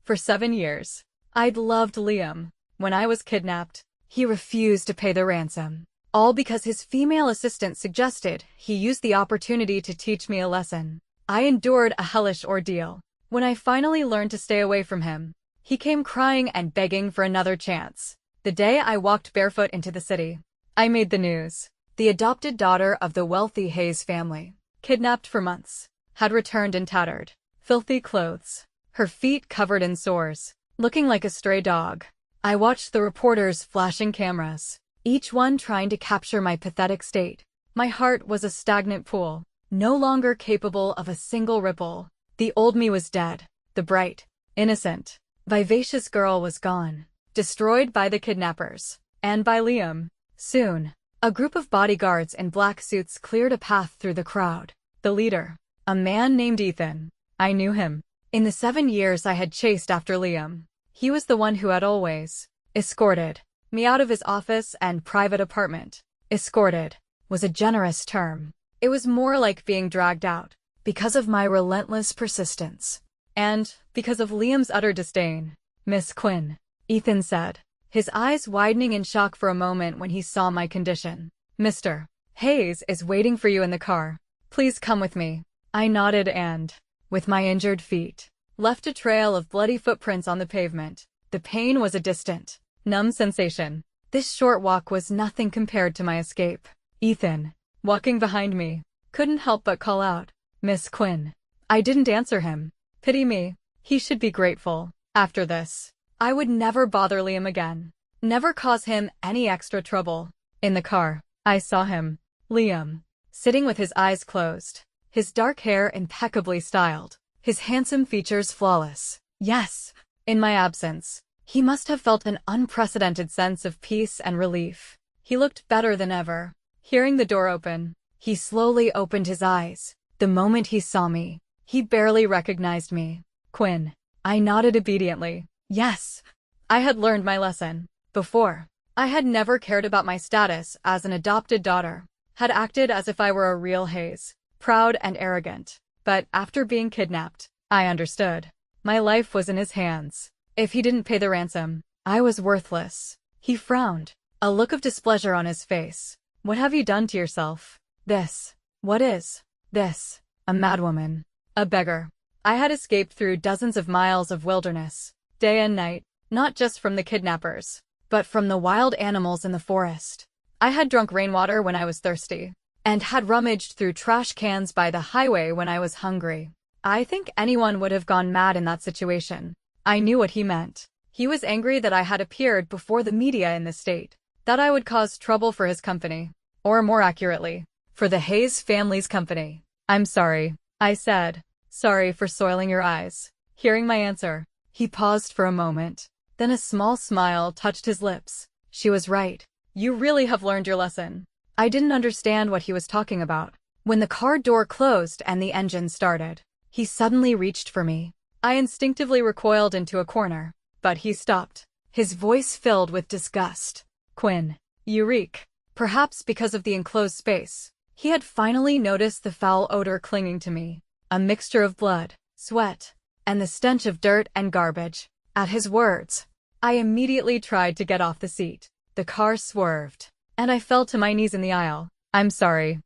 For 7 years. I'd loved Liam. When I was kidnapped, he refused to pay the ransom. All because his female assistant suggested he use the opportunity to teach me a lesson. I endured a hellish ordeal. When I finally learned to stay away from him, he came crying and begging for another chance. The day I walked barefoot into the city, I made the news. The adopted daughter of the wealthy Hayes family, kidnapped for months, had returned in tattered, filthy clothes, her feet covered in sores, looking like a stray dog. I watched the reporters flashing cameras, each one trying to capture my pathetic state. My heart was a stagnant pool, no longer capable of a single ripple. The old me was dead. The bright, innocent, vivacious girl was gone, destroyed by the kidnappers, and by Liam. Soon, a group of bodyguards in black suits cleared a path through the crowd. The leader, a man named Ethan. I knew him. In the 7 years I had chased after Liam, he was the one who had always escorted me out of his office and private apartment. Escorted was a generous term. It was more like being dragged out, because of my relentless persistence. And because of Liam's utter disdain. "Miss Quinn," Ethan said, his eyes widening in shock for a moment when he saw my condition. "Mr. Hayes is waiting for you in the car. Please come with me." I nodded and, with my injured feet, left a trail of bloody footprints on the pavement. The pain was a distant, numb sensation. This short walk was nothing compared to my escape. Ethan, walking behind me, couldn't help but call out, "Miss Quinn." I didn't answer him. Pity me. He should be grateful. After this, I would never bother Liam again. Never cause him any extra trouble. In the car, I saw him, Liam, sitting with his eyes closed, his dark hair impeccably styled, his handsome features flawless. Yes, in my absence, he must have felt an unprecedented sense of peace and relief. He looked better than ever. Hearing the door open, he slowly opened his eyes. The moment he saw me, he barely recognized me. "Quinn." I nodded obediently. Yes, I had learned my lesson. Before, I had never cared about my status as an adopted daughter, had acted as if I were a real Hayes, proud and arrogant. But after being kidnapped, I understood. My life was in his hands. If he didn't pay the ransom, I was worthless. He frowned, a look of displeasure on his face. "What have you done to yourself?" "This." "What is this?" "A madwoman. A beggar." I had escaped through dozens of miles of wilderness, day and night, not just from the kidnappers, but from the wild animals in the forest. I had drunk rainwater when I was thirsty, and had rummaged through trash cans by the highway when I was hungry. I think anyone would have gone mad in that situation. I knew what he meant. He was angry that I had appeared before the media in the state, that I would cause trouble for his company, or more accurately, for the Hayes family's company. "I'm sorry," I said. "Sorry for soiling your eyes." Hearing my answer, he paused for a moment. Then a small smile touched his lips. She was right. You really have learned your lesson. I didn't understand what he was talking about. When the car door closed and the engine started, he suddenly reached for me. I instinctively recoiled into a corner, but he stopped, his voice filled with disgust. "Quinn, you reek." Perhaps because of the enclosed space, he had finally noticed the foul odor clinging to me. A mixture of blood, sweat, and the stench of dirt and garbage. At his words, I immediately tried to get off the seat. The car swerved, and I fell to my knees in the aisle. I'm sorry.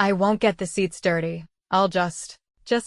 I won't get the seats dirty. I'll just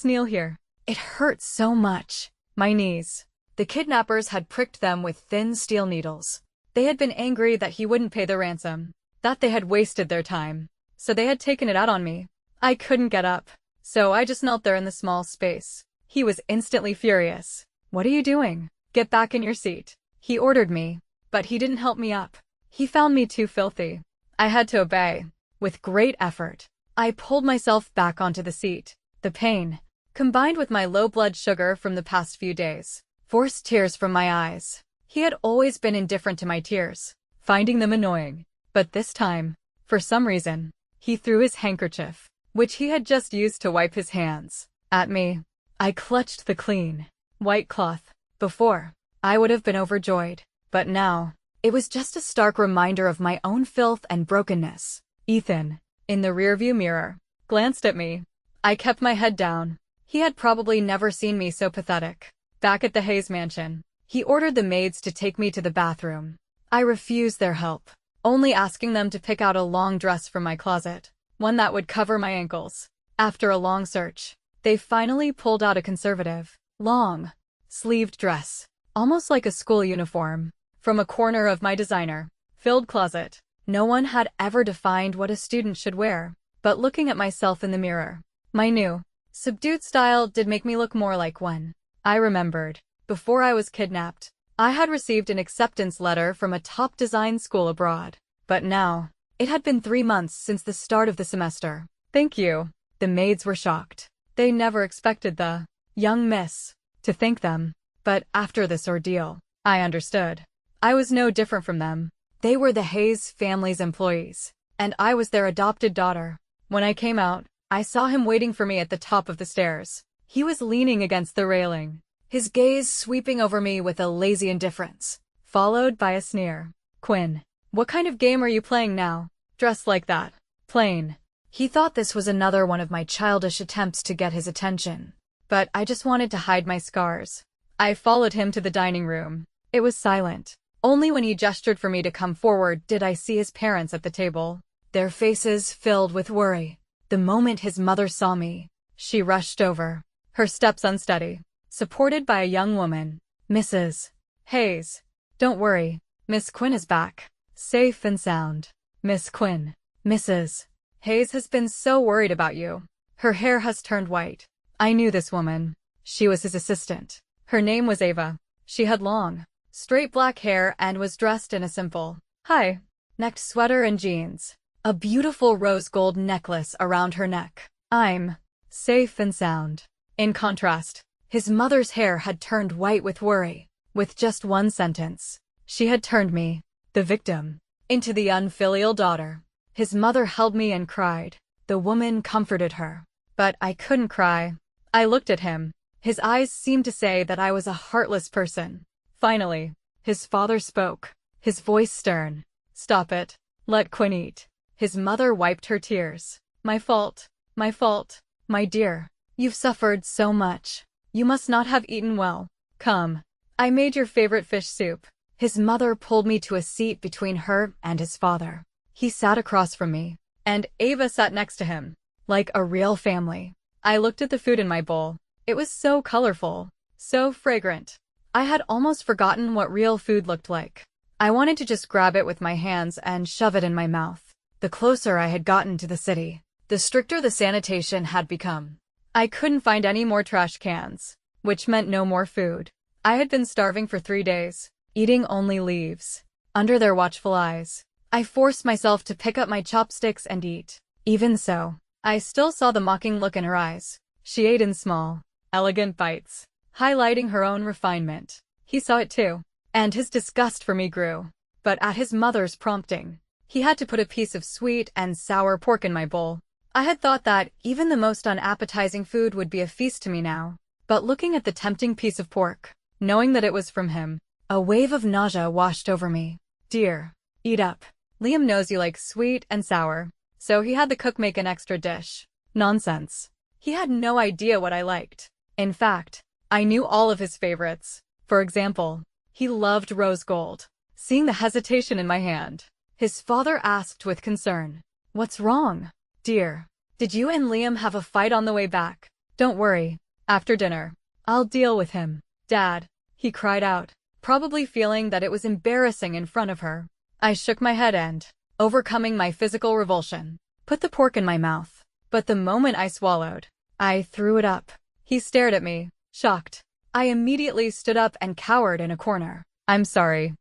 kneel here." It hurt so much. My knees. The kidnappers had pricked them with thin steel needles. They had been angry that he wouldn't pay the ransom, that they had wasted their time, so they had taken it out on me. I couldn't get up, so I just knelt there in the small space. He was instantly furious. "What are you doing? Get back in your seat," he ordered me, but he didn't help me up. He found me too filthy. I had to obey. With great effort, I pulled myself back onto the seat. The pain, combined with my low blood sugar from the past few days, forced tears from my eyes. He had always been indifferent to my tears, finding them annoying. But this time, for some reason, he threw his handkerchief, which he had just used to wipe his hands, at me. I clutched the clean, white cloth. Before, I would have been overjoyed, but now, it was just a stark reminder of my own filth and brokenness. Ethan, in the rearview mirror, glanced at me. I kept my head down. He had probably never seen me so pathetic. Back at the Hayes mansion, he ordered the maids to take me to the bathroom. I refused their help, only asking them to pick out a long dress from my closet, one that would cover my ankles. After a long search, they finally pulled out a conservative, long, sleeved dress, almost like a school uniform, from a corner of my designer-filled closet. No one had ever defined what a student should wear, but looking at myself in the mirror, my new, subdued style did make me look more like one. I remembered, before I was kidnapped, I had received an acceptance letter from a top design school abroad. But now, it had been 3 months since the start of the semester. Thank you. The maids were shocked. They never expected the young miss to thank them. But after this ordeal, I understood. I was no different from them. They were the Hayes family's employees, and I was their adopted daughter. When I came out, I saw him waiting for me at the top of the stairs. He was leaning against the railing, his gaze sweeping over me with a lazy indifference, followed by a sneer. Quinn, what kind of game are you playing now? Dressed like that. Plain. He thought this was another one of my childish attempts to get his attention. But I just wanted to hide my scars. I followed him to the dining room. It was silent. Only when he gestured for me to come forward did I see his parents at the table, their faces filled with worry. The moment his mother saw me, she rushed over, her steps unsteady, supported by a young woman. Mrs. Hayes. Don't worry, Miss Quinn is back, safe and sound. Miss Quinn. Mrs. Hayes has been so worried about you. Her hair has turned white. I knew this woman. She was his assistant. Her name was Ava. She had long, straight black hair and was dressed in a simple, high-necked sweater and jeans. A beautiful rose gold necklace around her neck. I'm safe and sound. In contrast, his mother's hair had turned white with worry. With just one sentence, she had turned me, the victim, into the unfilial daughter. His mother held me and cried. The woman comforted her. But I couldn't cry. I looked at him. His eyes seemed to say that I was a heartless person. Finally, his father spoke, his voice stern. Stop it. Let Quinn eat. His mother wiped her tears. My fault, my dear. You've suffered so much. You must not have eaten well. Come. I made your favorite fish soup. His mother pulled me to a seat between her and his father. He sat across from me, and Ava sat next to him, like a real family. I looked at the food in my bowl. It was so colorful, so fragrant. I had almost forgotten what real food looked like. I wanted to just grab it with my hands and shove it in my mouth. The closer I had gotten to the city, the stricter the sanitation had become. I couldn't find any more trash cans, which meant no more food. I had been starving for 3 days, eating only leaves. Under their watchful eyes, I forced myself to pick up my chopsticks and eat. Even so, I still saw the mocking look in her eyes. She ate in small, elegant bites, highlighting her own refinement. He saw it too, and his disgust for me grew. But at his mother's prompting, he had to put a piece of sweet and sour pork in my bowl. I had thought that even the most unappetizing food would be a feast to me now. But looking at the tempting piece of pork, knowing that it was from him, a wave of nausea washed over me. Dear, eat up. Liam knows you like sweet and sour, so he had the cook make an extra dish. Nonsense. He had no idea what I liked. In fact, I knew all of his favorites. For example, he loved rose gold. Seeing the hesitation in my hand, his father asked with concern, "What's wrong, dear? Did you and Liam have a fight on the way back?" "Don't worry. After dinner, I'll deal with him." "Dad," he cried out, probably feeling that it was embarrassing in front of her. I shook my head and, overcoming my physical revulsion, put the pork in my mouth. But the moment I swallowed, I threw it up. He stared at me, shocked. I immediately stood up and cowered in a corner. I'm sorry.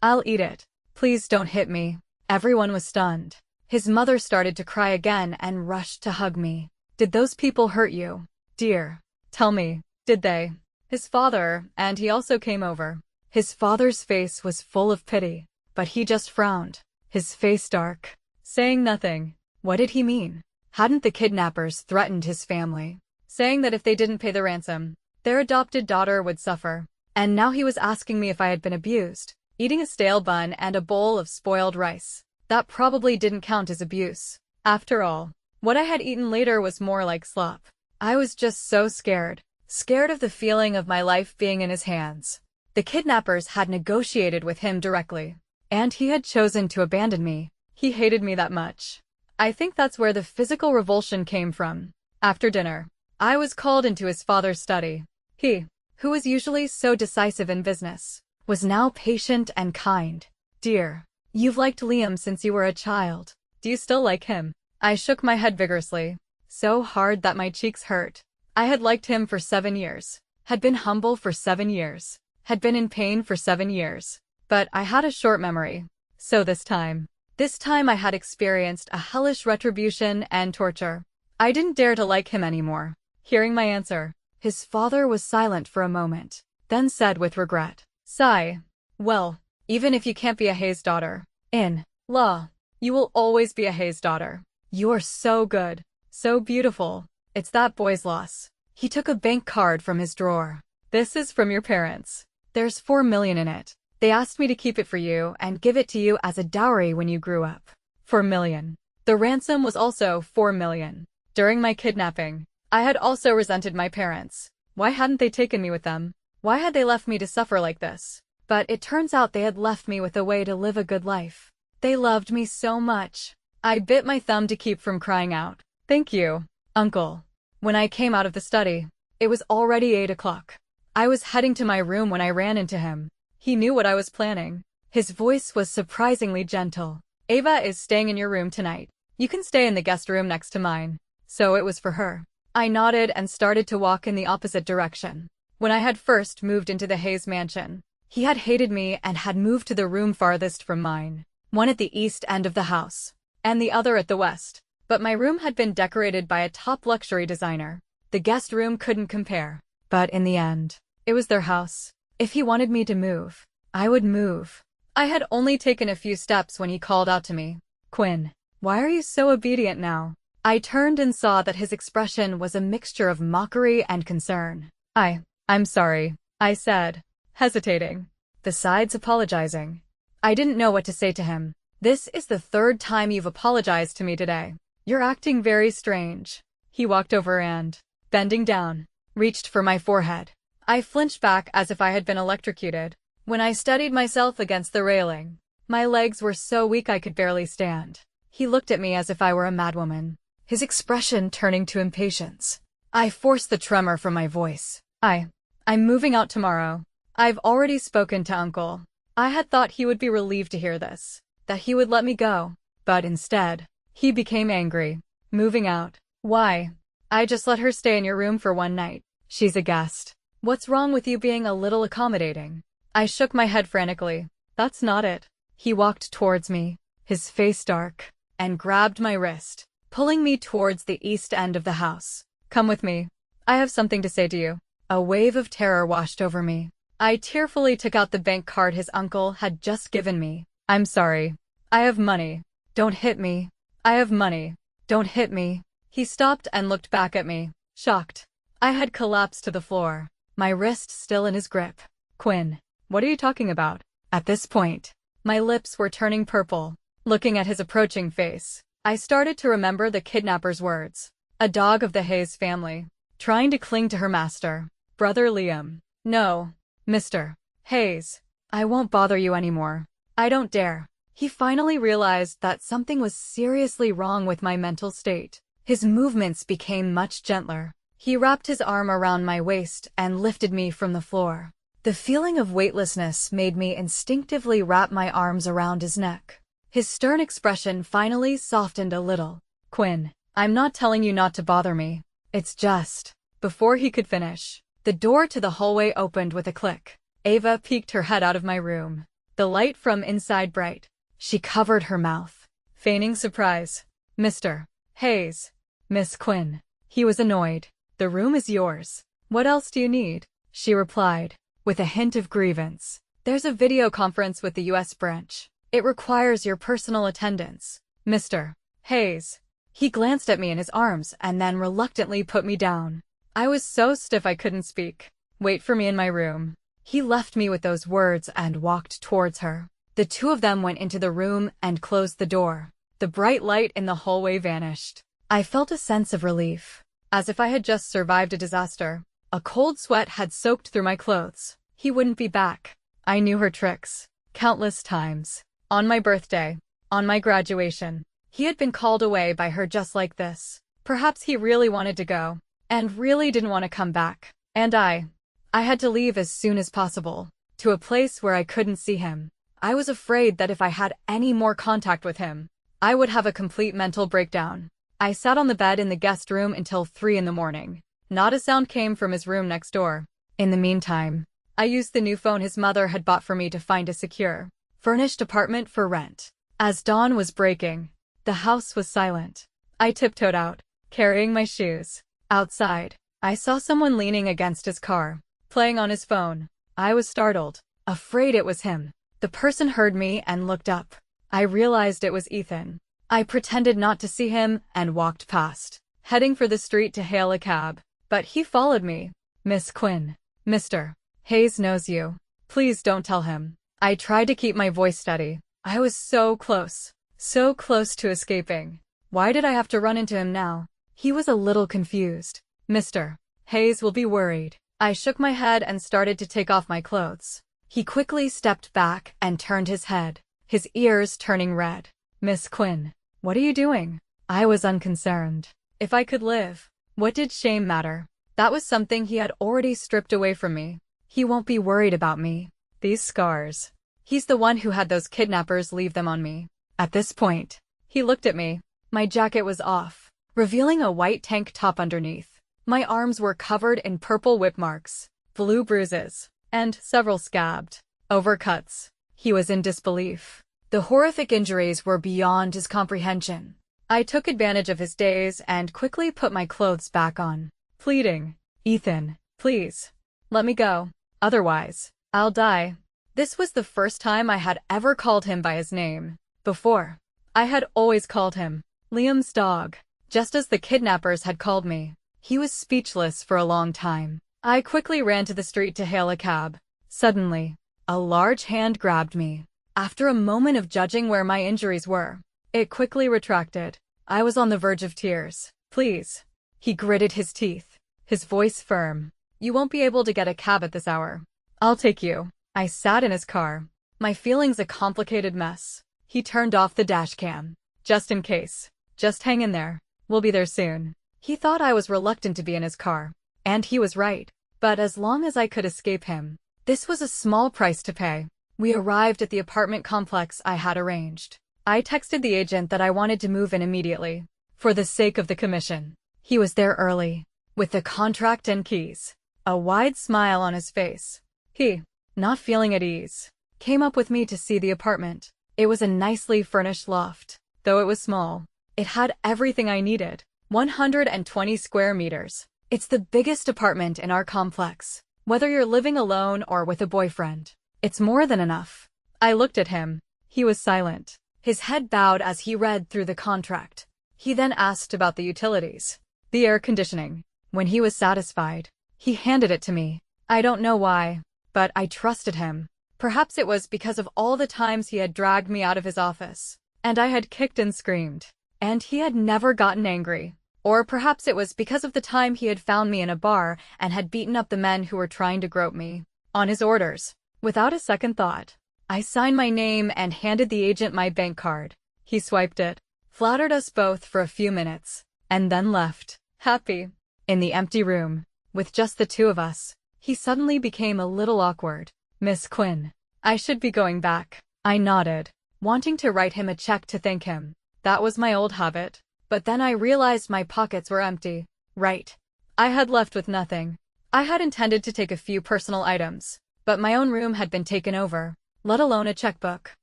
I'll eat it. Please don't hit me." Everyone was stunned. His mother started to cry again and rushed to hug me. "Did those people hurt you, dear? Tell me, did they?" His father, and he also came over. His father's face was full of pity, but he just frowned, his face dark, saying nothing. What did he mean? Hadn't the kidnappers threatened his family, saying that if they didn't pay the ransom, their adopted daughter would suffer? And now he was asking me if I had been abused. Eating a stale bun and a bowl of spoiled rice. That probably didn't count as abuse. After all, what I had eaten later was more like slop. I was just so scared. scared of the feeling of my life being in his hands. The kidnappers had negotiated with him directly, and he had chosen to abandon me. He hated me that much. I think that's where the physical revulsion came from. After dinner, I was called into his father's study. He, who was usually so decisive in business, was now patient and kind. "Dear, you've liked Liam since you were a child. Do you still like him?" I shook my head vigorously, so hard that my cheeks hurt. I had liked him for 7 years, had been humble for 7 years, had been in pain for 7 years. But I had a short memory. So this time I had experienced a hellish retribution and torture. I didn't dare to like him anymore. Hearing my answer, his father was silent for a moment, then said with regret, "Sigh. Well, even if you can't be a Hayes daughter, in law, you will always be a Hayes daughter. You're so good, so beautiful. It's that boy's loss." He took a bank card from his drawer. "This is from your parents. There's $4 million in it. They asked me to keep it for you and give it to you as a dowry when you grew up." $4 million. The ransom was also $4 million. During my kidnapping, I had also resented my parents. Why hadn't they taken me with them? Why had they left me to suffer like this? But it turns out they had left me with a way to live a good life. They loved me so much. I bit my thumb to keep from crying out. "Thank you, Uncle." When I came out of the study, it was already 8 o'clock. I was heading to my room when I ran into him. He knew what I was planning. His voice was surprisingly gentle. "Ava is staying in your room tonight. You can stay in the guest room next to mine." So it was for her. I nodded and started to walk in the opposite direction. When I had first moved into the Hayes mansion, he had hated me and had moved to the room farthest from mine, one at the east end of the house, and the other at the west. But my room had been decorated by a top luxury designer. The guest room couldn't compare. But in the end, it was their house. If he wanted me to move, I would move. I had only taken a few steps when he called out to me, "Quinn, why are you so obedient now?" I turned and saw that his expression was a mixture of mockery and concern. I'm sorry," I said, hesitating, besides apologizing. I didn't know what to say to him. "This is the 3rd time you've apologized to me today. You're acting very strange." He walked over and, bending down, reached for my forehead. I flinched back as if I had been electrocuted. When I steadied myself against the railing, my legs were so weak I could barely stand. He looked at me as if I were a madwoman, his expression turning to impatience. I forced the tremor from my voice. I'm moving out tomorrow. I've already spoken to Uncle." I had thought he would be relieved to hear this, that he would let me go. But instead, he became angry. "Moving out? Why? I just let her stay in your room for one night. She's a guest. What's wrong with you being a little accommodating?" I shook my head frantically. "That's not it." He walked towards me, his face dark, and grabbed my wrist, pulling me towards the east end of the house. "Come with me. I have something to say to you." A wave of terror washed over me. I tearfully took out the bank card his uncle had just given me. "I'm sorry. I have money. Don't hit me. I have money. Don't hit me." He stopped and looked back at me, shocked. I had collapsed to the floor, my wrist still in his grip. "Quinn, what are you talking about?" At this point, my lips were turning purple. Looking at his approaching face, I started to remember the kidnapper's words. A dog of the Hayes family, trying to cling to her master. Brother Liam. "No, Mr. Hayes. I won't bother you anymore. I don't dare." He finally realized that something was seriously wrong with my mental state. His movements became much gentler. He wrapped his arm around my waist and lifted me from the floor. The feeling of weightlessness made me instinctively wrap my arms around his neck. His stern expression finally softened a little. "Quinn, I'm not telling you not to bother me. It's just..." Before he could finish, the door to the hallway opened with a click. Ava peeked her head out of my room, the light from inside bright. She covered her mouth, feigning surprise. "Mr. Hayes. Miss Quinn." He was annoyed. "The room is yours. What else do you need?" she replied, with a hint of grievance. "There's a video conference with the U.S. branch. It requires your personal attendance. Mr. Hayes." He glanced at me in his arms and then reluctantly put me down. I was so stiff I couldn't speak. "Wait for me in my room." He left me with those words and walked towards her. The two of them went into the room and closed the door. The bright light in the hallway vanished. I felt a sense of relief, as if I had just survived a disaster. A cold sweat had soaked through my clothes. He wouldn't be back. I knew her tricks. Countless times. On my birthday. On my graduation. He had been called away by her just like this. Perhaps he really wanted to go. And really didn't want to come back. And I had to leave as soon as possible. To a place where I couldn't see him. I was afraid that if I had any more contact with him, I would have a complete mental breakdown. I sat on the bed in the guest room until 3 in the morning. Not a sound came from his room next door. In the meantime, I used the new phone his mother had bought for me to find a secure, furnished apartment for rent. As dawn was breaking, the house was silent. I tiptoed out, carrying my shoes. Outside, I saw someone leaning against his car, playing on his phone. I was startled, afraid it was him. The person heard me and looked up. I realized it was Ethan. I pretended not to see him and walked past, heading for the street to hail a cab. But he followed me. Miss Quinn. Mr. Hayes knows you. Please don't tell him. I tried to keep my voice steady. I was so close to escaping. Why did I have to run into him now? He was a little confused. Mr. Hayes will be worried. I shook my head and started to take off my clothes. He quickly stepped back and turned his head, his ears turning red. Miss Quinn, what are you doing? I was unconcerned. If I could live, what did shame matter? That was something he had already stripped away from me. He won't be worried about me. These scars. He's the one who had those kidnappers leave them on me. At this point, he looked at me. My jacket was off, revealing a white tank top underneath. My arms were covered in purple whip marks, blue bruises, and several scabbed over cuts. He was in disbelief. The horrific injuries were beyond his comprehension. I took advantage of his daze and quickly put my clothes back on, pleading, Ethan, please, let me go. Otherwise, I'll die. This was the first time I had ever called him by his name. Before, I had always called him Liam's dog, just as the kidnappers had called me. He was speechless for a long time. I quickly ran to the street to hail a cab. Suddenly, a large hand grabbed me. After a moment of judging where my injuries were, it quickly retracted. I was on the verge of tears. Please. He gritted his teeth, his voice firm. You won't be able to get a cab at this hour. I'll take you. I sat in his car, my feelings a complicated mess. He turned off the dash cam. Just in case. Just hang in there. We'll be there soon. He thought I was reluctant to be in his car. And he was right. But as long as I could escape him, this was a small price to pay. We arrived at the apartment complex I had arranged. I texted the agent that I wanted to move in immediately, for the sake of the commission. He was there early, with the contract and keys, a wide smile on his face. He, not feeling at ease, came up with me to see the apartment. It was a nicely furnished loft. Though it was small, it had everything I needed. 120 square meters. It's the biggest apartment in our complex. Whether you're living alone or with a boyfriend, it's more than enough. I looked at him. He was silent. His head bowed as he read through the contract. He then asked about the utilities, the air conditioning. When he was satisfied, he handed it to me. I don't know why, but I trusted him. Perhaps it was because of all the times he had dragged me out of his office, and I had kicked and screamed, and he had never gotten angry. Or perhaps it was because of the time he had found me in a bar and had beaten up the men who were trying to grope me. On his orders, without a second thought, I signed my name and handed the agent my bank card. He swiped it, flattered us both for a few minutes, and then left, happy. In the empty room, with just the two of us, he suddenly became a little awkward. Miss Quinn, I should be going back. I nodded, wanting to write him a check to thank him. That was my old habit. But then I realized my pockets were empty. Right. I had left with nothing. I had intended to take a few personal items, but my own room had been taken over, let alone a checkbook.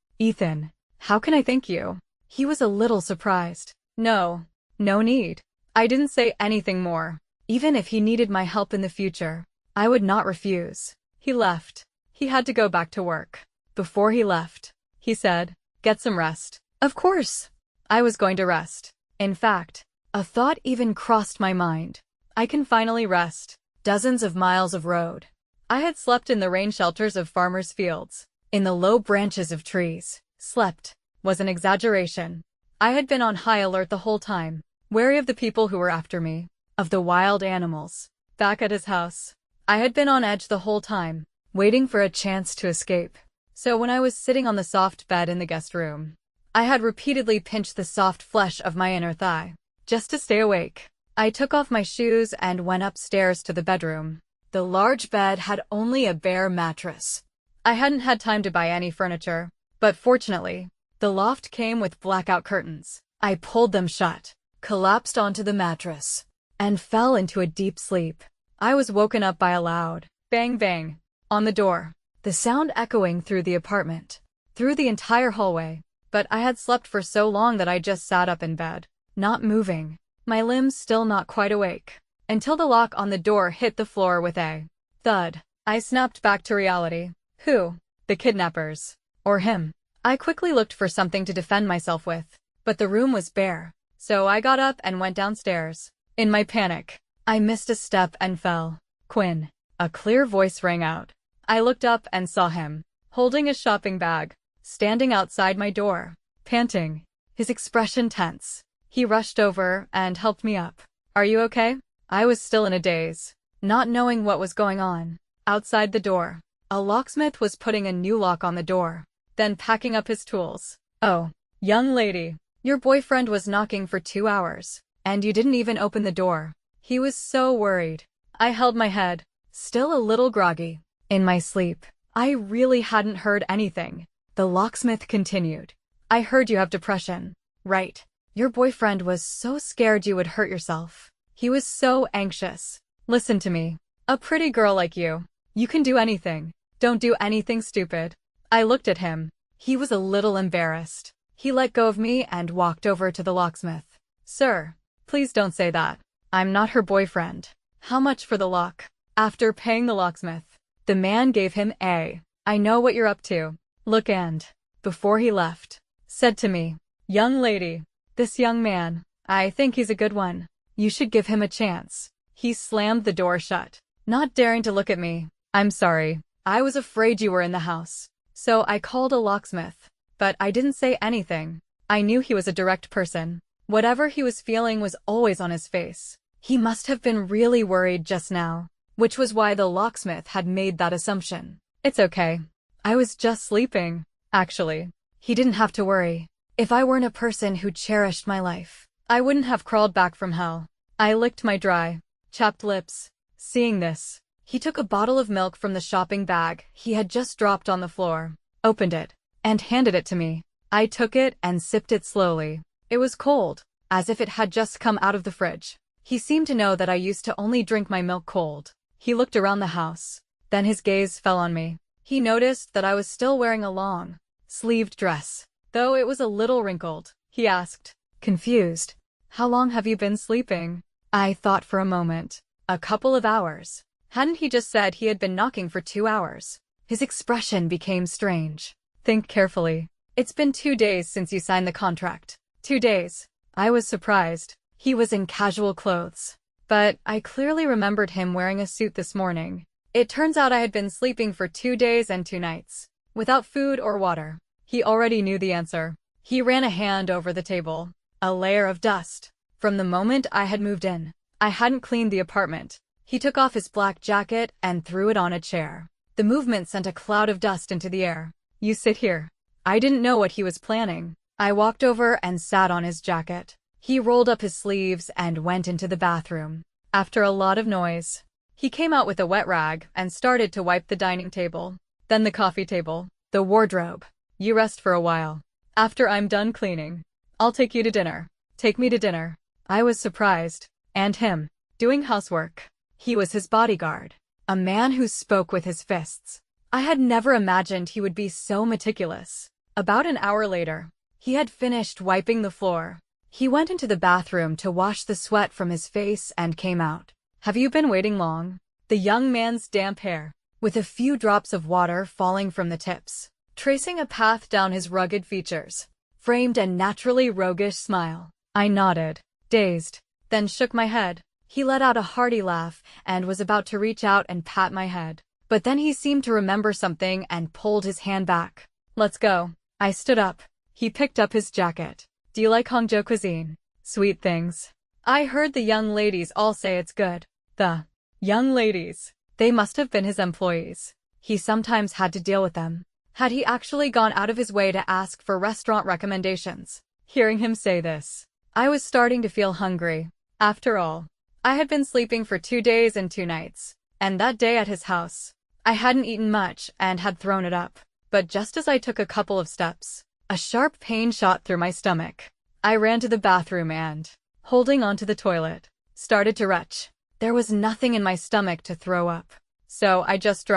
Ethan, how can I thank you? He was a little surprised. No need. I didn't say anything more. Even if he needed my help in the future, I would not refuse. He left. He had to go back to work. Before he left, he said, get some rest. Of course. I was going to rest. In fact, a thought even crossed my mind. I can finally rest. Dozens of miles of road. I had slept in the rain shelters of farmers' fields, in the low branches of trees. Slept was an exaggeration. I had been on high alert the whole time, wary of the people who were after me, of the wild animals, Back at his house, I had been on edge the whole time, waiting for a chance to escape. So when I was sitting on the soft bed in the guest room, I had repeatedly pinched the soft flesh of my inner thigh, just to stay awake. I took off my shoes and went upstairs to the bedroom. The large bed had only a bare mattress. I hadn't had time to buy any furniture, but fortunately, the loft came with blackout curtains. I pulled them shut, collapsed onto the mattress, and fell into a deep sleep. I was woken up by a loud bang bang on the door, the sound echoing through the apartment, through the entire hallway. But I had slept for so long that I just sat up in bed, not moving, my limbs still not quite awake, until the lock on the door hit the floor with a thud. I snapped back to reality. Who? The kidnappers. Or him? I quickly looked for something to defend myself with, but the room was bare, so I got up and went downstairs. In my panic, I missed a step and fell. Quinn. A clear voice rang out. I looked up and saw him, holding a shopping bag, standing outside my door, panting, his expression tense. He rushed over and helped me up. Are you okay? I was still in a daze, not knowing what was going on. Outside the door, a locksmith was putting a new lock on the door, then packing up his tools. Oh, young lady, your boyfriend was knocking for 2 hours, and you didn't even open the door. He was so worried. I held my head, still a little groggy. In my sleep, I really hadn't heard anything. The locksmith continued. I heard you have depression. Right. Your boyfriend was so scared you would hurt yourself. He was so anxious. Listen to me. A pretty girl like you can do anything. Don't do anything stupid. I looked at him. He was a little embarrassed. He let go of me and walked over to the locksmith. Sir, please don't say that. I'm not her boyfriend. How much for the lock? After paying the locksmith, the man gave him a "I know what you're up to" look and, before he left, said to me, young lady, this young man, I think he's a good one. You should give him a chance. He slammed the door shut, not daring to look at me. I'm sorry. I was afraid you were in the house, so I called a locksmith. But I didn't say anything. I knew he was a direct person. Whatever he was feeling was always on his face. He must have been really worried just now, which was why the locksmith had made that assumption. It's okay. I was just sleeping. Actually, he didn't have to worry. If I weren't a person who cherished my life, I wouldn't have crawled back from hell. I licked my dry, chapped lips. Seeing this, he took a bottle of milk from the shopping bag he had just dropped on the floor, opened it, and handed it to me. I took it and sipped it slowly. It was cold, as if it had just come out of the fridge. He seemed to know that I used to only drink my milk cold. He looked around the house. Then his gaze fell on me. He noticed that I was still wearing a long, sleeved dress, though it was a little wrinkled. He asked, confused, how long have you been sleeping? I thought for a moment. A couple of hours. Hadn't he just said he had been knocking for 2 hours? His expression became strange. Think carefully. It's been 2 days since you signed the contract. 2 days. I was surprised. He was in casual clothes, but I clearly remembered him wearing a suit this morning. It turns out I had been sleeping for 2 days and 2 nights, without food or water. He already knew the answer. He ran a hand over the table. A layer of dust. From the moment I had moved in, I hadn't cleaned the apartment. He took off his black jacket and threw it on a chair. The movement sent a cloud of dust into the air. You sit here. I didn't know what he was planning. I walked over and sat on his jacket. He rolled up his sleeves and went into the bathroom. After a lot of noise, he came out with a wet rag and started to wipe the dining table, then the coffee table, the wardrobe. You rest for a while. After I'm done cleaning, I'll take you to dinner. Take me to dinner. I was surprised. And him, doing housework. He was his bodyguard, a man who spoke with his fists. I had never imagined he would be so meticulous. About an hour later, he had finished wiping the floor. He went into the bathroom to wash the sweat from his face and came out. Have you been waiting long? The young man's damp hair, with a few drops of water falling from the tips, tracing a path down his rugged features, framed a naturally roguish smile. I nodded, dazed, then shook my head. He let out a hearty laugh and was about to reach out and pat my head. But then he seemed to remember something and pulled his hand back. Let's go. I stood up. He picked up his jacket. Do you like Hangzhou cuisine? Sweet things. I heard the young ladies all say it's good. The Young ladies. They must have been his employees. He sometimes had to deal with them. Had he actually gone out of his way to ask for restaurant recommendations? Hearing him say this, I was starting to feel hungry. After all, I had been sleeping for 2 days and 2 nights, and that day at his house, I hadn't eaten much and had thrown it up. But just as I took a couple of steps, a sharp pain shot through my stomach. I ran to the bathroom and, holding onto the toilet, started to retch. There was nothing in my stomach to throw up, so I just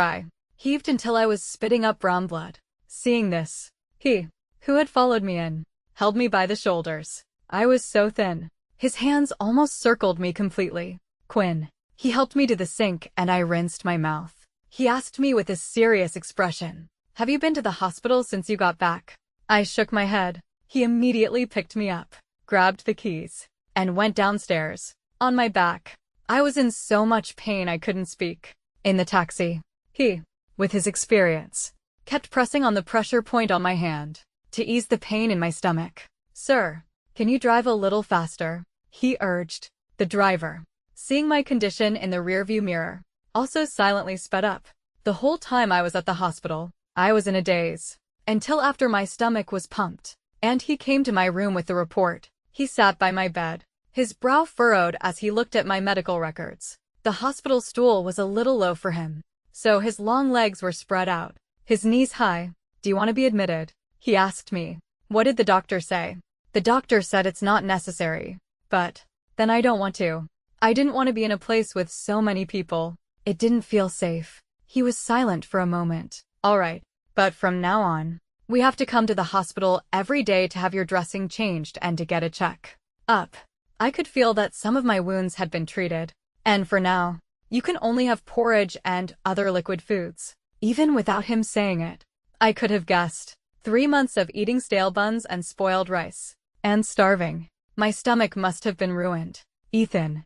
heaved until I was spitting up brown blood. Seeing this, he, who had followed me in, held me by the shoulders. I was so thin. His hands almost circled me completely. Quinn. He helped me to the sink and I rinsed my mouth. He asked me with a serious expression, "Have you been to the hospital since you got back?" I shook my head. He immediately picked me up, grabbed the keys, and went downstairs. On my back, I was in so much pain I couldn't speak. In the taxi, he, with his experience, kept pressing on the pressure point on my hand to ease the pain in my stomach. "Sir, can you drive a little faster?" he urged. The driver, seeing my condition in the rearview mirror, also silently sped up. The whole time I was at the hospital, I was in a daze, until after my stomach was pumped, and he came to my room with the report. He sat by my bed, his brow furrowed as he looked at my medical records. The hospital stool was a little low for him, so his long legs were spread out, his knees high. "Do you want to be admitted?" he asked me. "What did the doctor say?" "The doctor said it's not necessary, but then I don't want to." I didn't want to be in a place with so many people. It didn't feel safe. He was silent for a moment. "All right, but from now on, we have to come to the hospital every day to have your dressing changed and to get a check up." I could feel that some of my wounds had been treated. "And for now, you can only have porridge and other liquid foods." Even without him saying it, I could have guessed. 3 months of eating stale buns and spoiled rice. And starving. My stomach must have been ruined. "Ethan.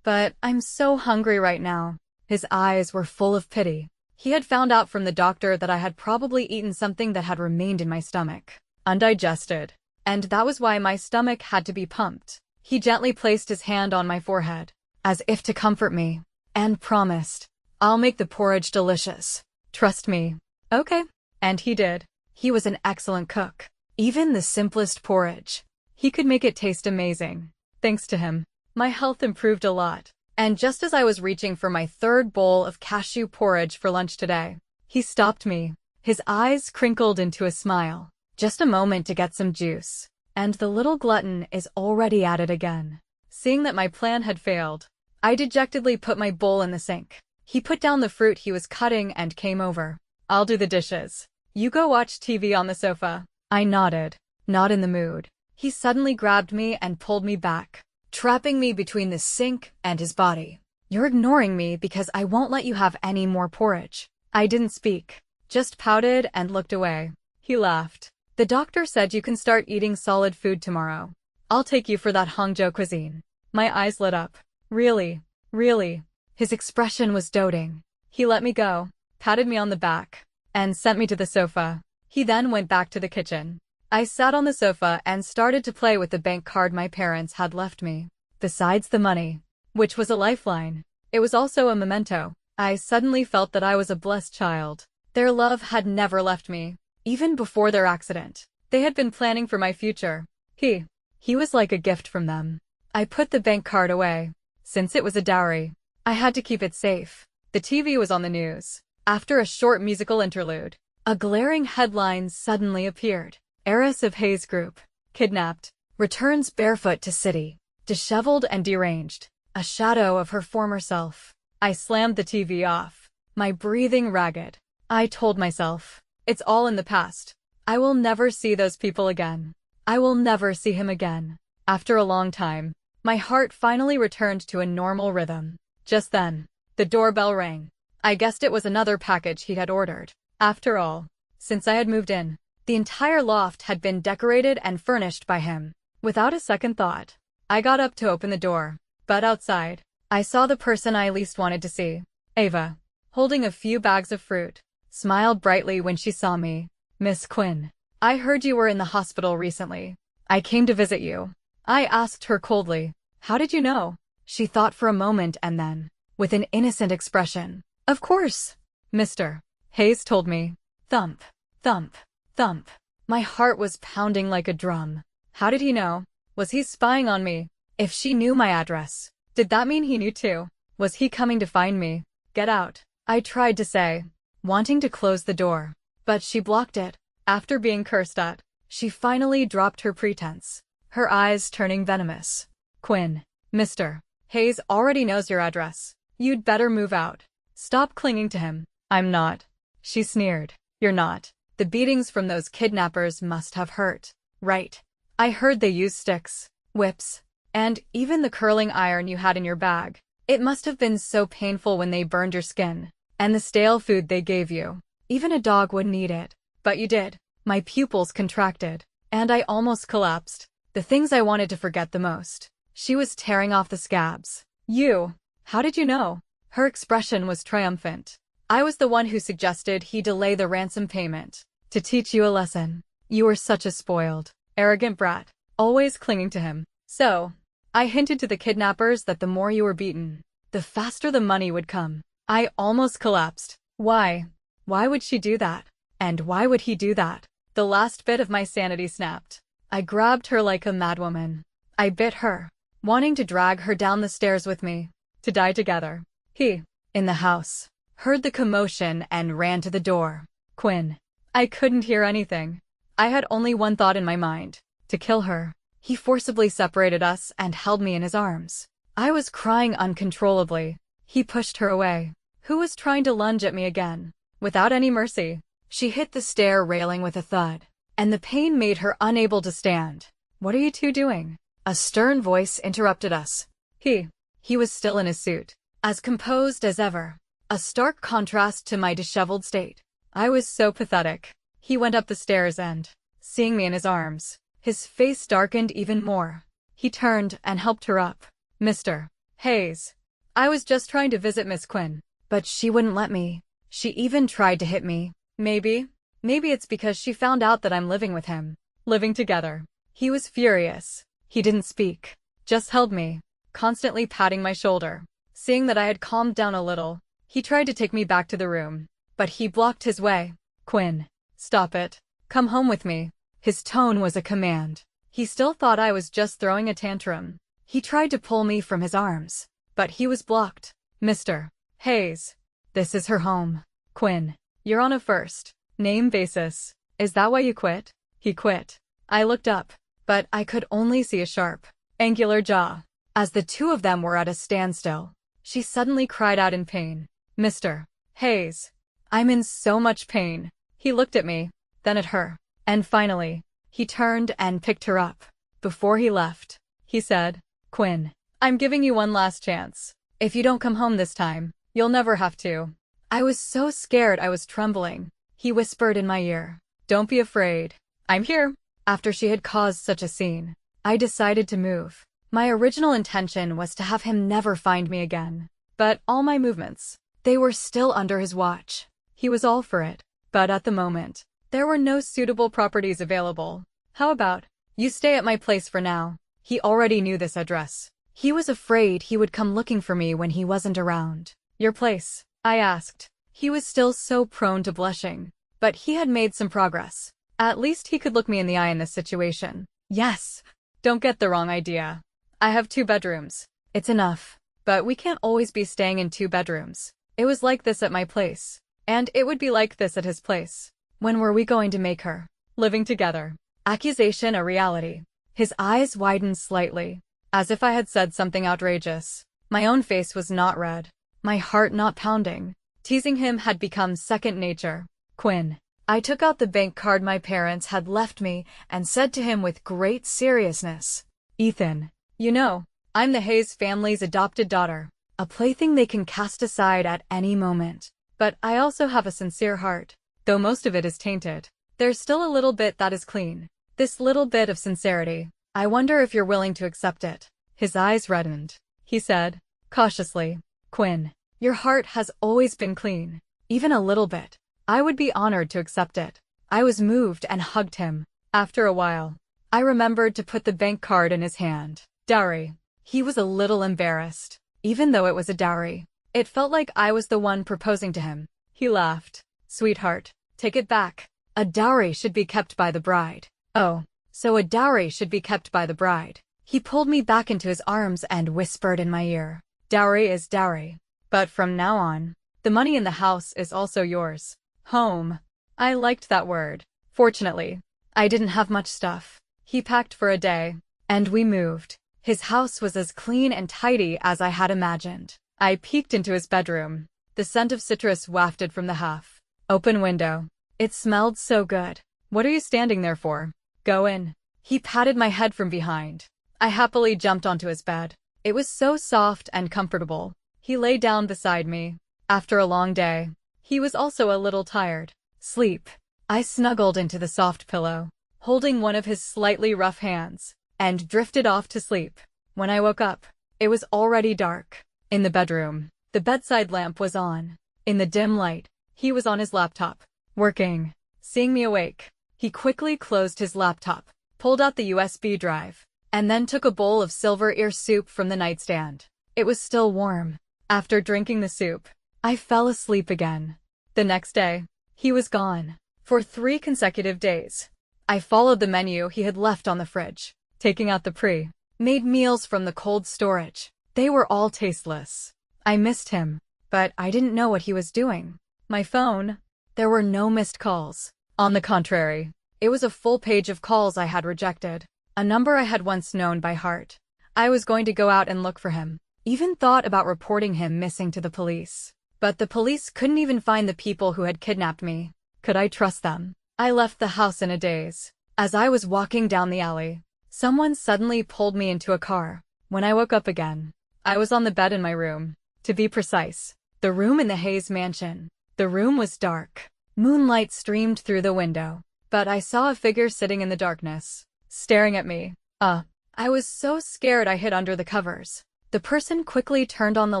But I'm so hungry right now." His eyes were full of pity. He had found out from the doctor that I had probably eaten something that had remained in my stomach, undigested, and that was why my stomach had to be pumped. He gently placed his hand on my forehead, as if to comfort me, and promised, "I'll make the porridge delicious. Trust me." Okay. And he did. He was an excellent cook. Even the simplest porridge, he could make it taste amazing. Thanks to him, my health improved a lot. And just as I was reaching for my 3rd bowl of cashew porridge for lunch today, he stopped me. His eyes crinkled into a smile. "Just a moment to get some juice." And the little glutton is already at it again. Seeing that my plan had failed, I dejectedly put my bowl in the sink. He put down the fruit he was cutting and came over. "I'll do the dishes. You go watch TV on the sofa." I nodded, not in the mood. He suddenly grabbed me and pulled me back, trapping me between the sink and his body. "You're ignoring me because I won't let you have any more porridge." I didn't speak, just pouted and looked away. He laughed. "The doctor said you can start eating solid food tomorrow. I'll take you for that Hangzhou cuisine." My eyes lit up. "Really? Really?" His expression was doting. He let me go, patted me on the back, and sent me to the sofa. He then went back to the kitchen. I sat on the sofa and started to play with the bank card my parents had left me. Besides the money, which was a lifeline, it was also a memento. I suddenly felt that I was a blessed child. Their love had never left me. Even before their accident, they had been planning for my future. He was like a gift from them. I put the bank card away. Since it was a dowry, I had to keep it safe. The TV was on the news. After a short musical interlude, a glaring headline suddenly appeared. "Heiress of Hayes Group, kidnapped, returns barefoot to city, disheveled and deranged, a shadow of her former self." I slammed the TV off, my breathing ragged. I told myself, it's all in the past. I will never see those people again. I will never see him again. After a long time, my heart finally returned to a normal rhythm. Just then, the doorbell rang. I guessed it was another package he had ordered. After all, since I had moved in, the entire loft had been decorated and furnished by him. Without a second thought, I got up to open the door. But outside, I saw the person I least wanted to see. Ava, holding a few bags of fruit, smiled brightly when she saw me. "Miss Quinn, I heard you were in the hospital recently. I came to visit you." I asked her coldly, "How did you know?" She thought for a moment and then, with an innocent expression. Of course, Mr. Hayes told me. Thump, thump, thump. My heart was pounding like a drum. How did he know? Was he spying on me? If she knew my address, did that mean he knew too? Was he coming to find me? Get out, I tried to say, wanting to close the door, but she blocked it. After being cursed at, she finally dropped her pretense, her eyes turning venomous. Quinn, Mr. Hayes already knows your address. You'd better move out. Stop clinging to him. I'm not. She sneered. You're not. The beatings from those kidnappers must have hurt, right? I heard they used sticks, whips, and even the curling iron you had in your bag. It must have been so painful when they burned your skin. And the stale food they gave you. Even a dog wouldn't eat it. But you did. My pupils contracted, and I almost collapsed. The things I wanted to forget the most. She was tearing off the scabs. You. How did you know? Her expression was triumphant. I was the one who suggested he delay the ransom payment. To teach you a lesson. You were such a spoiled, arrogant brat, always clinging to him. So, I hinted to the kidnappers that the more you were beaten, the faster the money would come. I almost collapsed. Why? Why would she do that? And why would he do that? The last bit of my sanity snapped. I grabbed her like a madwoman. I bit her, wanting to drag her down the stairs with me, to die together. He, in the house, heard the commotion and ran to the door. Quinn. I couldn't hear anything. I had only one thought in my mind, to kill her. He forcibly separated us and held me in his arms. I was crying uncontrollably. He pushed her away. Who was trying to lunge at me again? Without any mercy. She hit the stair railing with a thud, and the pain made her unable to stand. What are you two doing? A stern voice interrupted us. He was still in his suit, as composed as ever. A stark contrast to my disheveled state. I was so pathetic. He went up the stairs and, seeing me in his arms, his face darkened even more. He turned and helped her up. Mr. Hayes. I was just trying to visit Miss Quinn, but she wouldn't let me. She even tried to hit me. Maybe it's because she found out that I'm living with him. Living together. He was furious. He didn't speak, just held me, constantly patting my shoulder. Seeing that I had calmed down a little, he tried to take me back to the room, but he blocked his way. Quinn, stop it. Come home with me. His tone was a command. He still thought I was just throwing a tantrum. He tried to pull me from his arms, but he was blocked. Mr. Hayes. This is her home. Quinn, you're on a first-name basis. Is that why you quit? He quit. I looked up, but I could only see a sharp, angular jaw. As the two of them were at a standstill, she suddenly cried out in pain. Mr. Hayes. I'm in so much pain. He looked at me, then at her, and finally, he turned and picked her up. Before he left, he said, Quinn, I'm giving you one last chance. If you don't come home this time, you'll never have to. I was so scared I was trembling. He whispered in my ear, don't be afraid. I'm here. After she had caused such a scene, I decided to move. My original intention was to have him never find me again. But all my movements, they were still under his watch. He was all for it. But at the moment, there were no suitable properties available. How about, you stay at my place for now? He already knew this address. He was afraid he would come looking for me when he wasn't around. Your place? I asked. He was still so prone to blushing, but he had made some progress. At least he could look me in the eye in this situation. Yes. Don't get the wrong idea. I have 2 bedrooms. It's enough. But we can't always be staying in 2 bedrooms. It was like this at my place. And it would be like this at his place. When were we going to make her? Living together. Accusation a reality. His eyes widened slightly, as if I had said something outrageous. My own face was not red. My heart not pounding. Teasing him had become second nature. Quinn. I took out the bank card my parents had left me and said to him with great seriousness, Ethan, you know, I'm the Hayes family's adopted daughter, a plaything they can cast aside at any moment. But I also have a sincere heart. Though most of it is tainted, there's still a little bit that is clean. This little bit of sincerity. I wonder if you're willing to accept it. His eyes reddened. He said, cautiously, Quinn, your heart has always been clean. Even a little bit. I would be honored to accept it. I was moved and hugged him. After a while, I remembered to put the bank card in his hand. Dowry. He was a little embarrassed. Even though it was a dowry, It felt like I was the one proposing to him. He laughed. Sweetheart, take it back. A dowry should be kept by the bride. Oh, so a dowry should be kept by the bride. He pulled me back into his arms and whispered in my ear. Dowry is dowry. But from now on, the money in the house is also yours. Home. I liked that word. Fortunately, I didn't have much stuff. He packed for a day, and we moved. His house was as clean and tidy as I had imagined. I peeked into his bedroom. The scent of citrus wafted from the half-open window. It smelled so good. What are you standing there for? Go in. He patted my head from behind. I happily jumped onto his bed. It was so soft and comfortable. He lay down beside me. After a long day, he was also a little tired. Sleep. I snuggled into the soft pillow, holding one of his slightly rough hands, and drifted off to sleep. When I woke up, it was already dark. In the bedroom, the bedside lamp was on. In the dim light, he was on his laptop, working. Seeing me awake, he quickly closed his laptop, pulled out the USB drive, and then took a bowl of silver ear soup from the nightstand. It was still warm. After drinking the soup, I fell asleep again. The next day, he was gone. For 3 consecutive days, I followed the menu he had left on the fridge, taking out the pre-made meals from the cold storage. They were all tasteless. I missed him, but I didn't know what he was doing. My phone, there were no missed calls. On the contrary, it was a full page of calls I had rejected, a number I had once known by heart. I was going to go out and look for him. Even thought about reporting him missing to the police. But the police couldn't even find the people who had kidnapped me. Could I trust them? I left the house in a daze. As I was walking down the alley, someone suddenly pulled me into a car. When I woke up again, I was on the bed in my room. To be precise, the room in the Hayes mansion. The room was dark. Moonlight streamed through the window, but I saw a figure sitting in the darkness, staring at me. I was so scared I hid under the covers. The person quickly turned on the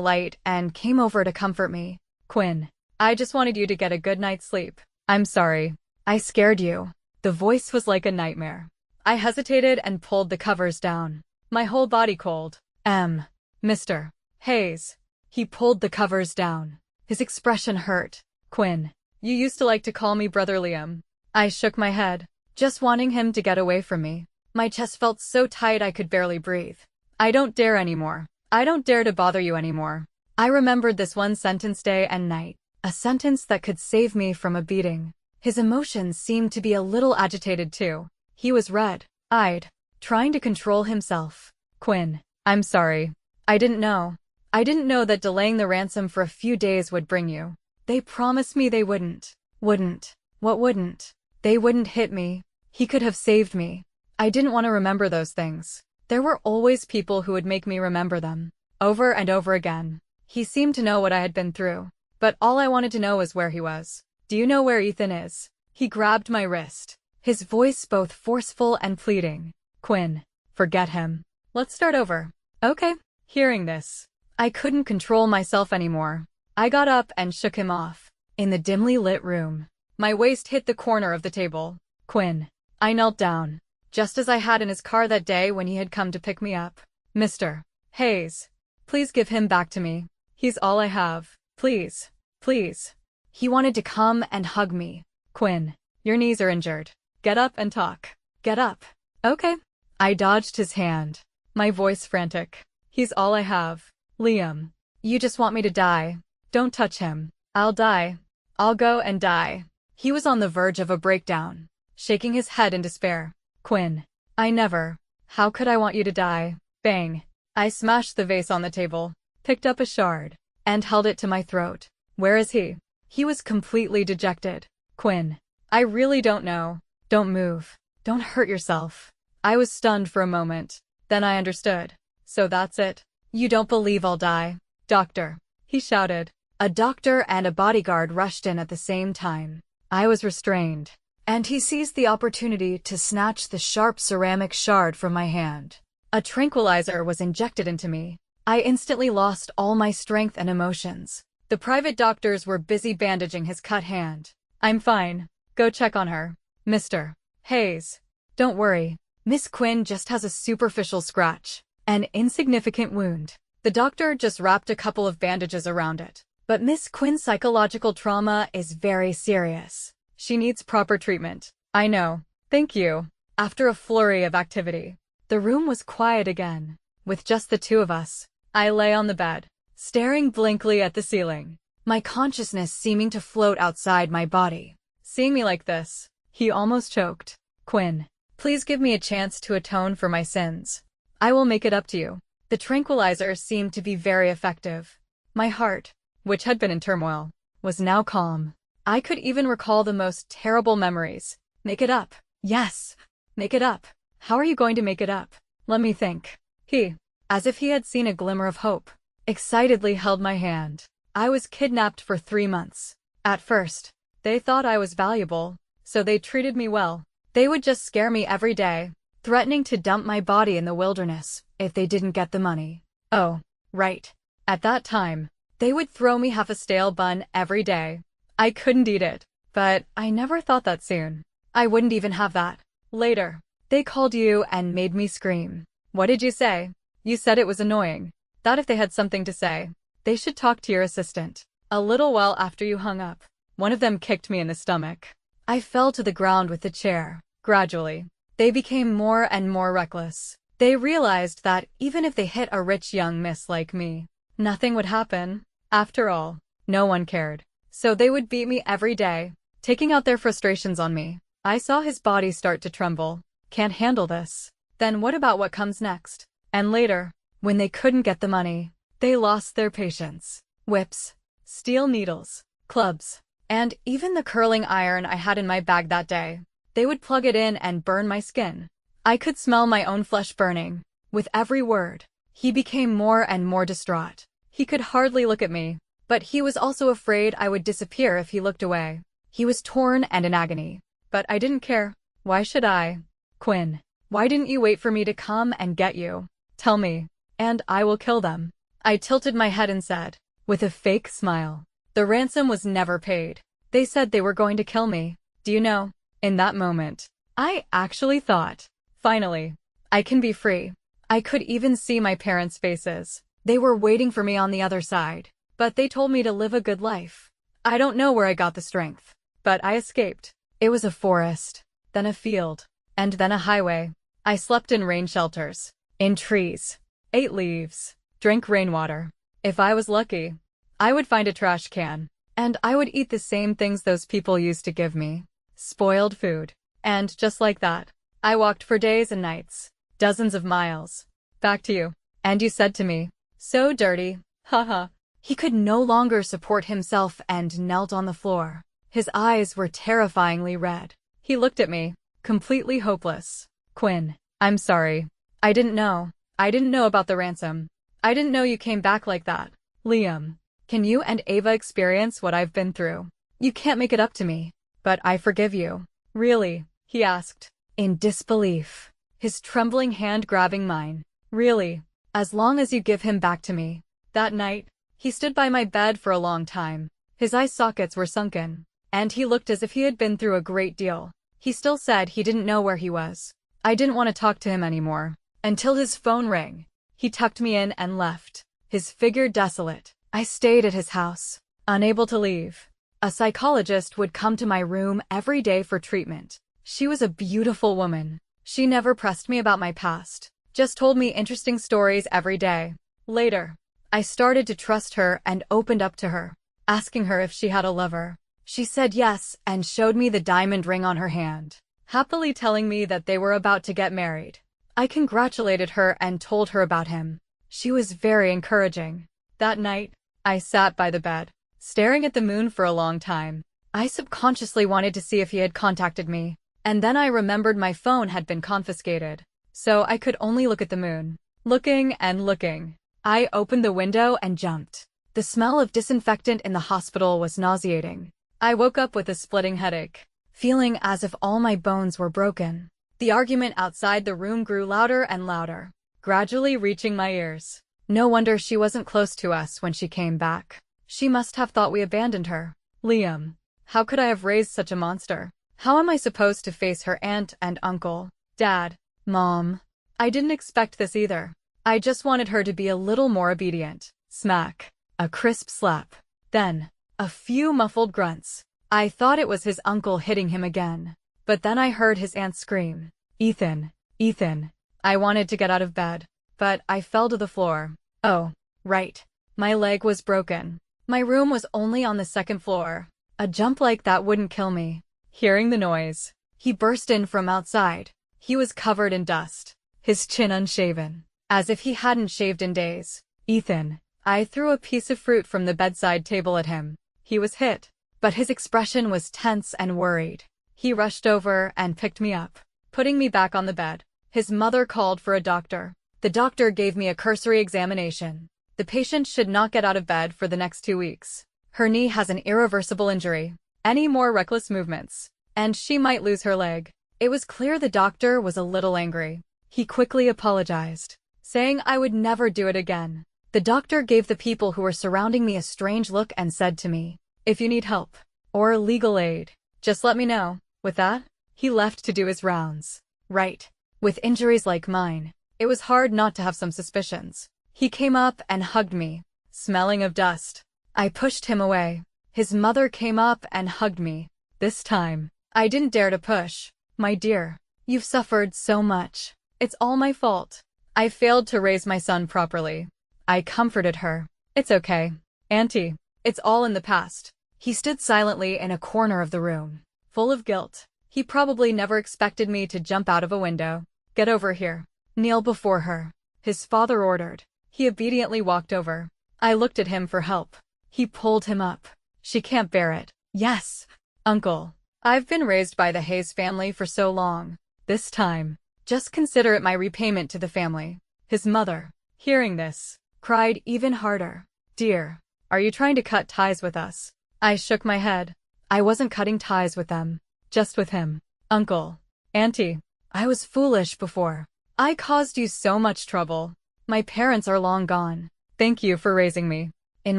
light and came over to comfort me. Quinn, I just wanted you to get a good night's sleep. I'm sorry. I scared you. The voice was like a nightmare. I hesitated and pulled the covers down. My whole body cold. Mr. Hayes. He pulled the covers down. His expression hurt. Quinn, you used to like to call me Brother Liam. I shook my head, just wanting him to get away from me. My chest felt so tight I could barely breathe. I don't dare anymore. I don't dare to bother you anymore. I remembered this one sentence day and night. A sentence that could save me from a beating. His emotions seemed to be a little agitated too. He was red-eyed, trying to control himself. Quinn, I'm sorry. I didn't know. I didn't know that delaying the ransom for a few days would bring you. They promised me they wouldn't. Wouldn't. What wouldn't? They wouldn't hit me. He could have saved me. I didn't want to remember those things. There were always people who would make me remember them. Over and over again. He seemed to know what I had been through. But all I wanted to know was where he was. Do you know where Ethan is? He grabbed my wrist. His voice both forceful and pleading. Quinn, forget him. Let's start over. Okay. Hearing this, I couldn't control myself anymore. I got up and shook him off. In the dimly lit room, my waist hit the corner of the table. Quinn. I knelt down, just as I had in his car that day when he had come to pick me up. Mr. Hayes, please give him back to me. He's all I have. Please. Please. He wanted to come and hug me. Quinn, your knees are injured. Get up and talk. Get up. Okay. I dodged his hand, my voice frantic. He's all I have. Liam, you just want me to die. Don't touch him. I'll die. I'll go and die. He was on the verge of a breakdown, shaking his head in despair. Quinn, I never. How could I want you to die? Bang. I smashed the vase on the table, picked up a shard, and held it to my throat. Where is he? He was completely dejected. Quinn, I really don't know. Don't move. Don't hurt yourself. I was stunned for a moment. Then I understood. So that's it. You don't believe I'll die? Doctor, he shouted. A doctor and a bodyguard rushed in at the same time. I was restrained, and he seized the opportunity to snatch the sharp ceramic shard from my hand. A tranquilizer was injected into me. I instantly lost all my strength and emotions. The private doctors were busy bandaging his cut hand. I'm fine. Go check on her. Mr. Hayes. Don't worry. Miss Quinn just has a superficial scratch. An insignificant wound. The The doctor just wrapped a couple of bandages around it. But Miss Quinn's psychological trauma is very serious. She needs proper treatment. I know. Thank you. After a flurry of activity, the room was quiet again. With just the two of us, I lay on the bed, staring blankly at the ceiling, my consciousness seeming to float outside my body. Seeing me like this, he almost choked. Quinn, please give me a chance to atone for my sins. I will make it up to you. The tranquilizer seemed to be very effective. My heart, which had been in turmoil, was now calm. I could even recall the most terrible memories. Make it up. Yes. Make it up. How are you going to make it up? Let me think. He, as if he had seen a glimmer of hope, excitedly held my hand. I was kidnapped for 3 months. At first, they thought I was valuable, so they treated me well. They would just scare me every day, threatening to dump my body in the wilderness if they didn't get the money. Oh, right. At that time, they would throw me half a stale bun every day. I couldn't eat it, but I never thought that soon I wouldn't even have that. Later, they called you and made me scream. What did you say? You said it was annoying. That if they had something to say, they should talk to your assistant. A little while after you hung up, one of them kicked me in the stomach. I fell to the ground with the chair. Gradually, they became more and more reckless. They realized that even if they hit a rich young miss like me, nothing would happen. After all, no one cared. So they would beat me every day, taking out their frustrations on me. I saw his body start to tremble. Can't handle this. Then what about what comes next? And later, when they couldn't get the money, they lost their patience. Whips, steel needles, clubs, and even the curling iron I had in my bag that day. They would plug it in and burn my skin. I could smell my own flesh burning. With every word, he became more and more distraught. He could hardly look at me, but he was also afraid I would disappear if he looked away. He was torn and in agony. But I didn't care. Why should I? Quinn, why didn't you wait for me to come and get you? Tell me, and I will kill them. I tilted my head and said, with a fake smile, the ransom was never paid. They said they were going to kill me. Do you know, in that moment, I actually thought, finally, I can be free. I could even see my parents' faces. They were waiting for me on the other side, but they told me to live a good life. I don't know where I got the strength, but I escaped. It was a forest, then a field, and then a highway. I slept in rain shelters, in trees, ate leaves, drank rainwater. If I was lucky, I would find a trash can, and I would eat the same things those people used to give me. Spoiled food. And just like that, I walked for days and nights, dozens of miles. Back to you. And you said to me, so dirty, haha. He could no longer support himself and knelt on the floor. His eyes were terrifyingly red. He looked at me, completely hopeless. Quinn, I'm sorry. I didn't know. I didn't know about the ransom. I didn't know you came back like that. Liam, can you and Ava experience what I've been through? You can't make it up to me, but I forgive you. Really? He asked, in disbelief, his trembling hand grabbing mine. Really? As long as you give him back to me. That night, he stood by my bed for a long time. His eye sockets were sunken, and he looked as if he had been through a great deal. He still said he didn't know where he was. I didn't want to talk to him anymore, until his phone rang. He tucked me in and left, his figure desolate. I stayed at his house, unable to leave. A psychologist would come to my room every day for treatment. She was a beautiful woman. She never pressed me about my past, just told me interesting stories every day. Later, I started to trust her and opened up to her, asking her if she had a lover. She said yes and showed me the diamond ring on her hand, happily telling me that they were about to get married. I congratulated her and told her about him. She was very encouraging. That night, I sat by the bed, staring at the moon for a long time. I subconsciously wanted to see if he had contacted me, and then I remembered my phone had been confiscated, so I could only look at the moon. Looking and looking. I opened the window and jumped. The smell of disinfectant in the hospital was nauseating. I woke up with a splitting headache, feeling as if all my bones were broken. The argument outside the room grew louder and louder, gradually reaching my ears. No wonder she wasn't close to us when she came back. She must have thought we abandoned her. Liam, how could I have raised such a monster? How am I supposed to face her aunt and uncle? Dad, Mom? I didn't expect this either. I just wanted her to be a little more obedient. Smack. A crisp slap. Then, a few muffled grunts. I thought it was his uncle hitting him again. But then I heard his aunt scream, "Ethan, Ethan." I wanted to get out of bed, but I fell to the floor. Oh, right. My leg was broken. My room was only on the second floor. A jump like that wouldn't kill me. Hearing the noise, he burst in from outside. He was covered in dust, his chin unshaven, as if he hadn't shaved in days. "Ethan." I threw a piece of fruit from the bedside table at him. He was hit, but his expression was tense and worried. He rushed over and picked me up, putting me back on the bed. His mother called for a doctor. The doctor gave me a cursory examination. The patient should not get out of bed for the next 2 weeks. Her knee has an irreversible injury. Any more reckless movements, and she might lose her leg. It was clear the doctor was a little angry. He quickly apologized, saying I would never do it again. The doctor gave the people who were surrounding me a strange look and said to me, "If you need help or legal aid, just let me know." With that, he left to do his rounds. Right. With injuries like mine, it was hard not to have some suspicions. He came up and hugged me, smelling of dust. I pushed him away. His mother came up and hugged me. This time, I didn't dare to push. "My dear, you've suffered so much. It's all my fault. I failed to raise my son properly." I comforted her. "It's okay, Auntie. It's all in the past." He stood silently in a corner of the room, full of guilt. He probably never expected me to jump out of a window. "Get over here. Kneel before her," his father ordered. He obediently walked over. I looked at him for help. He pulled him up. "She can't bear it." "Yes, Uncle. I've been raised by the Hayes family for so long. This time, just consider it my repayment to the family." His mother, hearing this, cried even harder. "Dear, are you trying to cut ties with us?" I shook my head. I wasn't cutting ties with them, just with him. "Uncle, Auntie, I was foolish before. I caused you so much trouble. My parents are long gone. Thank you for raising me. In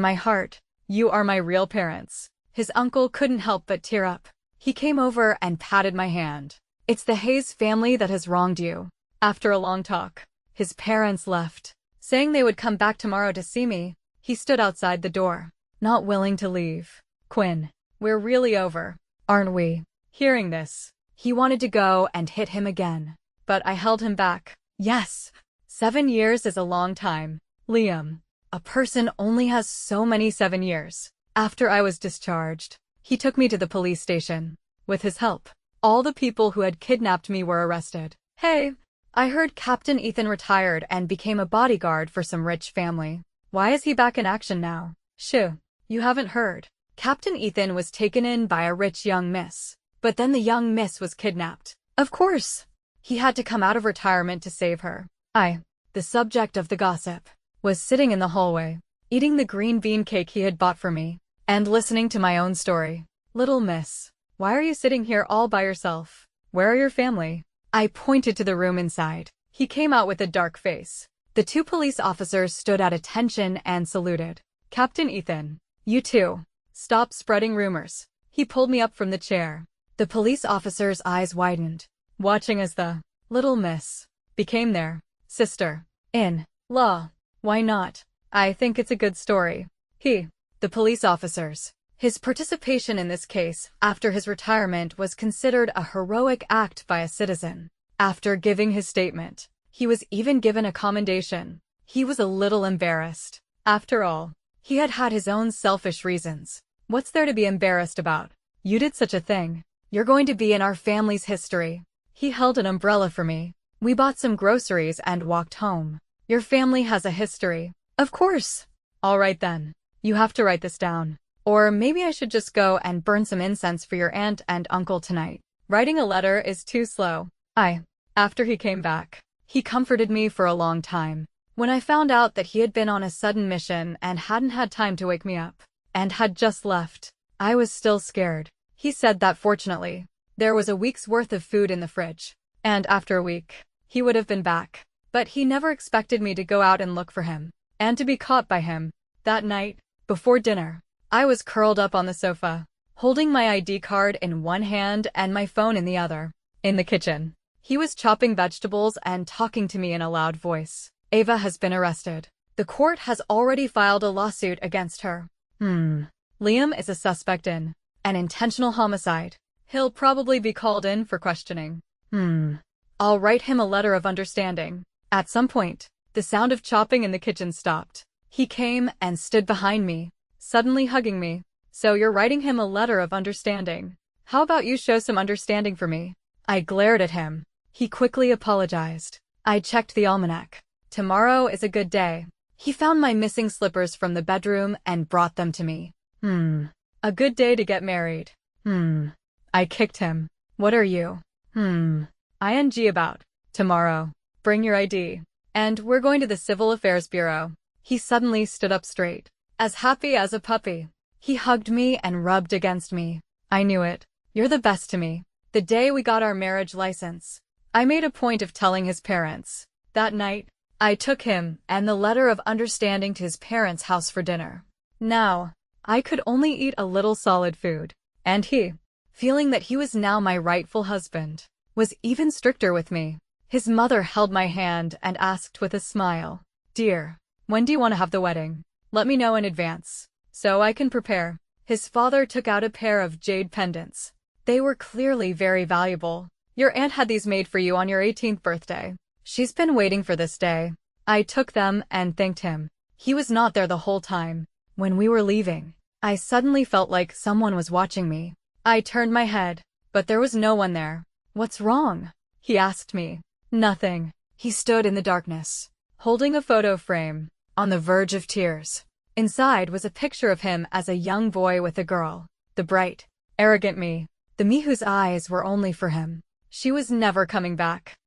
my heart, you are my real parents." His uncle couldn't help but tear up. He came over and patted my hand. "It's the Hayes family that has wronged you." After a long talk, his parents left, saying they would come back tomorrow to see me. He stood outside the door, not willing to leave. "Quinn, we're really over, aren't we?" Hearing this, he wanted to go and hit him again, but I held him back. "Yes, 7 years is a long time, Liam. A person only has so many 7 years." After I was discharged, he took me to the police station. With his help, all the people who had kidnapped me were arrested. "Hey, I heard Captain Ethan retired and became a bodyguard for some rich family. Why is he back in action now?" "Shoo, you haven't heard. Captain Ethan was taken in by a rich young miss, but then the young miss was kidnapped. Of course, he had to come out of retirement to save her." I, the subject of the gossip, was sitting in the hallway, eating the green bean cake he had bought for me, and listening to my own story. "Little miss, why are you sitting here all by yourself? Where are your family?" I pointed to the room inside. He came out with a dark face. The 2 police officers stood at attention and saluted. "Captain Ethan, you too. Stop spreading rumors." He pulled me up from the chair. The police officer's eyes widened, watching as the little miss became their sister in law. "Why not? I think it's a good story." The police officers. His participation in this case, after his retirement, was considered a heroic act by a citizen. After giving his statement, he was even given a commendation. He was a little embarrassed. After all, he had had his own selfish reasons. What's there to be embarrassed about? "You did such a thing. You're going to be in our family's history." He held an umbrella for me. We bought some groceries and walked home. "Your family has a history." "Of course." "All right then. You have to write this down. Or maybe I should just go and burn some incense for your aunt and uncle tonight. Writing a letter is too slow." After he came back, he comforted me for a long time. When I found out that he had been on a sudden mission and hadn't had time to wake me up, and had just left, I was still scared. He said that fortunately, there was a week's worth of food in the fridge, and after a week, he would have been back. But he never expected me to go out and look for him, and to be caught by him. That night, before dinner, I was curled up on the sofa, holding my ID card in one hand and my phone in the other. In the kitchen, he was chopping vegetables and talking to me in a loud voice. Ava has been arrested. The court has already filed a lawsuit against her. Liam is a suspect in an intentional homicide. He'll probably be called in for questioning. I'll write him a letter of understanding. At some point, the sound of chopping in the kitchen stopped. He came and stood behind me, suddenly hugging me. So you're writing him a letter of understanding. How about you show some understanding for me? I glared at him. He quickly apologized. I checked the almanac. Tomorrow is a good day. He found my missing slippers from the bedroom and brought them to me. A good day to get married. I kicked him. What are you? ING about. Tomorrow. Bring your ID. And we're going to the Civil Affairs Bureau. He suddenly stood up straight, as happy as a puppy. He hugged me and rubbed against me. I knew it. You're the best to me. The day we got our marriage license, I made a point of telling his parents. That night, I took him and the letter of understanding to his parents' house for dinner. Now, I could only eat a little solid food. And he, feeling that he was now my rightful husband, was even stricter with me. His mother held my hand and asked with a smile, "Dear, when do you want to have the wedding? Let me know in advance, so I can prepare." His father took out a pair of jade pendants. They were clearly very valuable. "Your aunt had these made for you on your 18th birthday. She's been waiting for this day." I took them and thanked him. He was not there the whole time. When we were leaving, I suddenly felt like someone was watching me. I turned my head, but there was no one there. "What's wrong?" he asked me. "Nothing." He stood in the darkness, holding a photo frame, on the verge of tears. Inside was a picture of him as a young boy with a girl. The bright, arrogant me. The me whose eyes were only for him. She was never coming back.